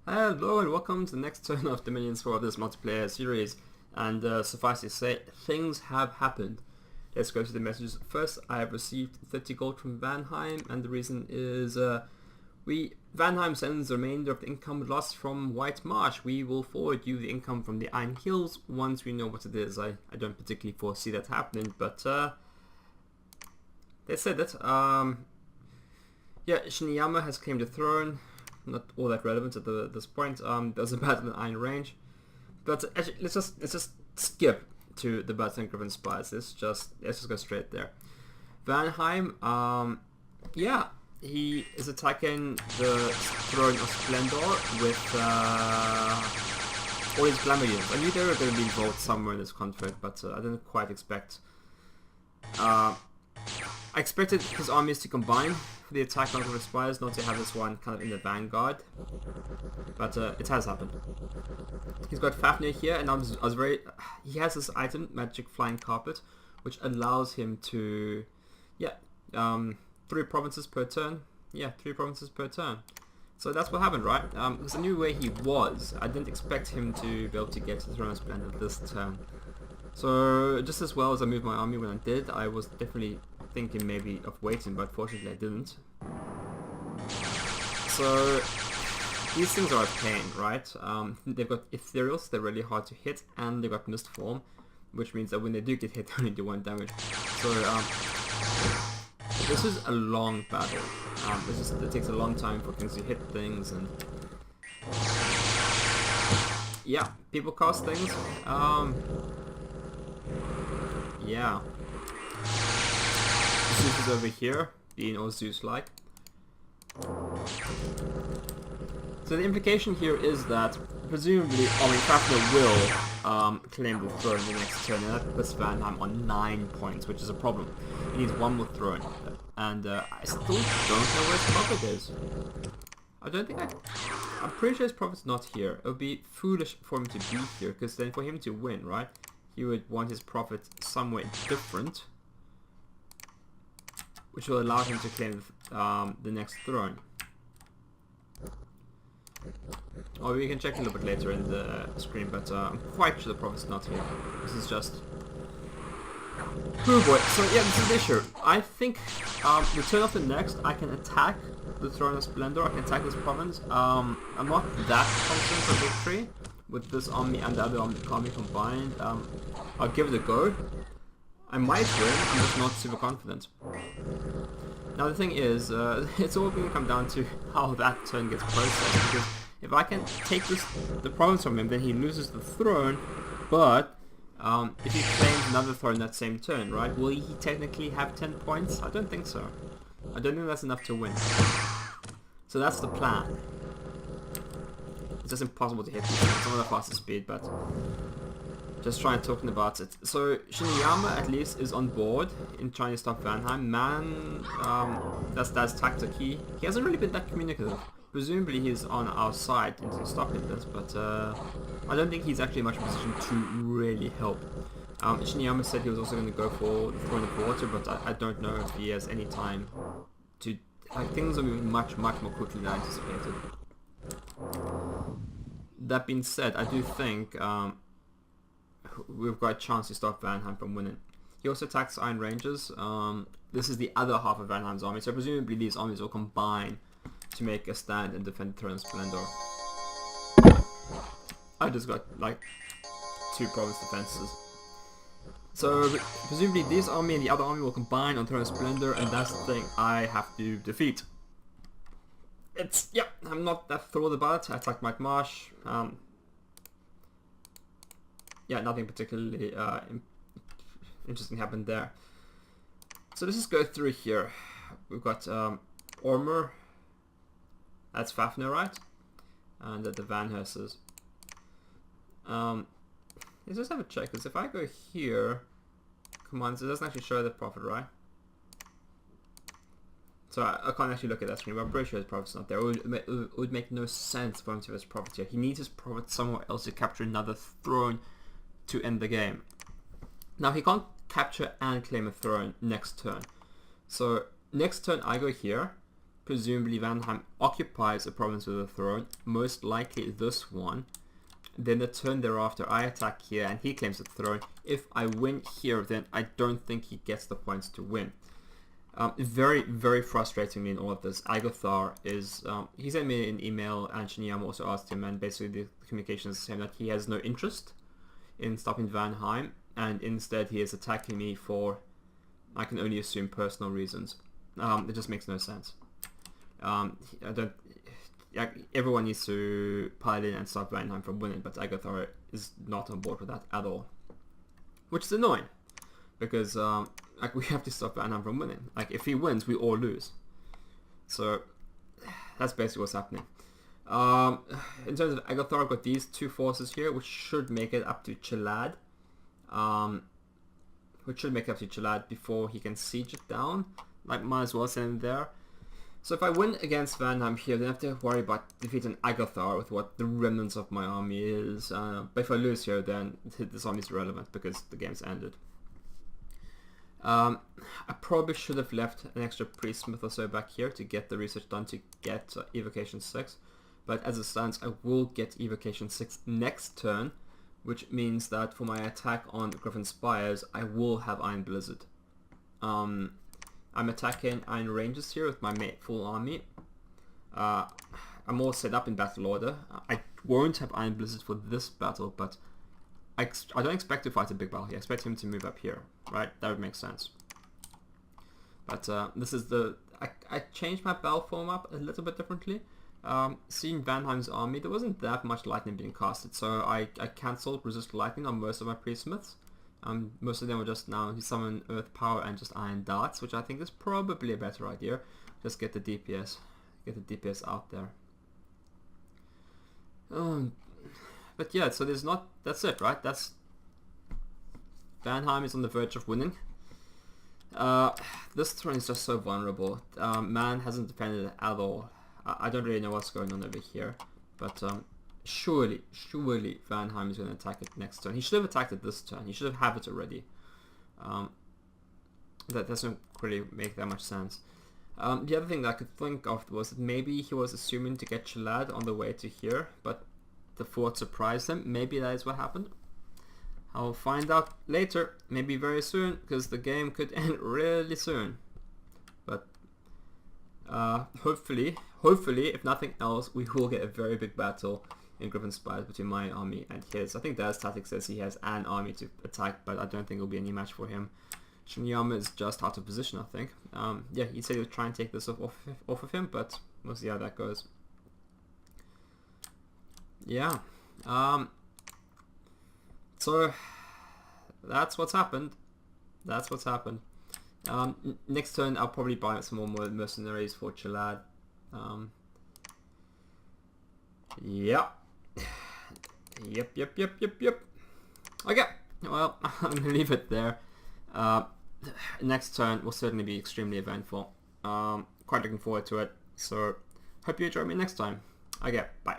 Hello and welcome to the next turn of Dominions for this multiplayer series, and suffice to say, things have happened. Let's go to the messages. First, I have received 30 gold from Vanheim, and the reason is Vanheim sends the remainder of the income lost from White Marsh. We will forward you the income from the Iron Hills once we know what it is. I don't particularly foresee that happening, but they said that. Yeah, Shiniyama has claimed the throne. Not all that relevant at this point. There's a battle in Iron Range, but actually, let's just skip to the battle in Griffin Spires. Let's just go straight there. Vanheim, yeah, he is attacking the Throne of Splendor with all his glamour units. I knew they were going to be involved somewhere in this conflict, but I didn't quite expect. I expected his armies to combine for the attack on Griffin Spires, not to have this one kind of in the vanguard, but it has happened. He's got Fafnir here, and I was very. He has this item, Magic Flying Carpet, which allows him to, 3 provinces per turn. Yeah, 3 provinces per turn. So that's what happened, right? Because I knew where he was. I didn't expect him to be able to get to the Throne of Splendor this turn. So just as well as I moved my army when I did, I was definitely thinking maybe of waiting, but fortunately I didn't. So these things are a pain, right? They've got Ethereals, they're really hard to hit, and they've got Mist Form, which means that when they do get hit, they only do 1 damage. So this is a long battle. It takes a long time for things to hit things, and yeah, people cast things. Yeah. Zeus is over here, being all Zeus-like. So the implication here is that presumably Fafnir will claim the throne in the next turn, and that puts Vanheim on 9 points, which is a problem. He needs 1 more throne, and I still don't know where his prophet is. I'm pretty sure his prophet's not here. It would be foolish for him to be here, because then for him to win, right, he would want his prophet somewhere different, which will allow him to claim the next throne. Or we can check a little bit later in the screen, but I'm quite sure the prophet's not here. This is just... Oh boy, so yeah, this is the issue. I think the turn of the next, I can attack the Throne of Splendor, I can attack this province. I'm not that confident for victory with this army and the other army combined. I'll give it a go. I might win, I'm just not super confident. Now the thing is, it's all going to come down to how that turn gets processed, because if I can take the province from him, then he loses the throne, but if he claims another throne that same turn, right, will he technically have 10 points? I don't think so. I don't think that's enough to win. So that's the plan. It's just impossible to hit these things. It's not the fastest speed, but just talking about it. So Shiniyama at least is on board in trying to stop Vanheim. That's tactic. He hasn't really been that communicative. Presumably he's on our side into stopping this, but I don't think he's actually much in position to really help. Shiniyama said he was also going to go for the Throne of Water, but I don't know if he has any time to... things are moving much more quickly than I anticipated. That being said, I do think we've got a chance to stop Vanheim from winning. He also attacks Iron Rangers. This is the other half of Vanheim's army, so presumably these armies will combine to make a stand and defend Throne of Splendor. I just got like 2 province defenses. So presumably this army and the other army will combine on Throne of Splendor, and that's the thing I have to defeat. I'm not that thrilled about it. I attacked White Marsh. Yeah, nothing particularly interesting happened there. So let's just go through here. We've got Ormer. That's Fafnir, right? And the Vanhurses. Let's just have a check, because if I go here, commands, it doesn't actually show the prophet, right? So I can't actually look at that screen, but I'm pretty sure his prophet's not there. It would make no sense for him to have his prophet here. He needs his prophet somewhere else to capture another throne to end the game. Now he can't capture and claim a throne next turn. So next turn I go here, presumably Vanheim occupies a province with a throne, most likely this one. Then the turn thereafter, I attack here and he claims the throne. If I win here, then I don't think he gets the points to win. Very, very frustratingly in all of this, Agathar is, he sent me an email and Shinyama also asked him, and basically the communication is saying that he has no interest in stopping Vanheim, and instead he is attacking me for, I can only assume, personal reasons. It just makes no sense. Everyone needs to pile in and stop Vanheim from winning, but Agathar is not on board with that at all. Which is annoying, because we have to stop Vanheim from winning. Like, if he wins, we all lose. So, that's basically what's happening. In terms of Agathar, I've got these two forces here, which should make it up to Chelad. Before he can siege it down. Like, might as well send him there. So if I win against Vanheim here, then I have to worry about defeating Agathar with what the remnants of my army is. But if I lose here, then this army is irrelevant because the game's ended. I probably should have left an extra priest-smith or so back here to get the research done to get Evocation 6. But as it stands, I will get Evocation 6 next turn, which means that for my attack on Griffin Spires, I will have Iron Blizzard. I'm attacking Iron Rangers here with my full army. I'm all set up in battle order. I won't have Iron Blizzard for this battle, but I don't expect to fight a big battle here. I expect him to move up here, right? That would make sense. But this is the... I changed my battle form up a little bit differently. Seeing Vanheim's army, there wasn't that much lightning being casted, so I cancelled Resist Lightning on most of my Priest-Smiths. Most of them were just now summon Earth Power and just Iron Darts, which I think is probably a better idea. Just get the DPS. Get the DPS out there. But yeah, so there's not... That's it, right? That's... Vanheim is on the verge of winning. This throne is just so vulnerable. Man hasn't defended it at all. I don't really know what's going on over here. But surely Vanheim is going to attack it next turn. He should have attacked it this turn. He should have it already. That doesn't really make that much sense. The other thing that I could think of was that maybe he was assuming to get Chelad on the way to here, but the fort surprised him. Maybe that is what happened. I'll find out later, maybe very soon, because the game could end really soon. But hopefully, if nothing else, we will get a very big battle in Griffin Spires between my army and his. I think Dad's tactic says he has an army to attack, but I don't think it'll be any match for him. Shinyama is just out of position, I think. Yeah, he said he would try and take this off of him, but we'll see how that goes. Yeah. So that's what's happened. Next turn I'll probably buy some more mercenaries for Chelad. Yep. Okay, well, I'm gonna leave it there. Next turn will certainly be extremely eventful. Quite looking forward to it. So hope you join me next time. Okay, bye.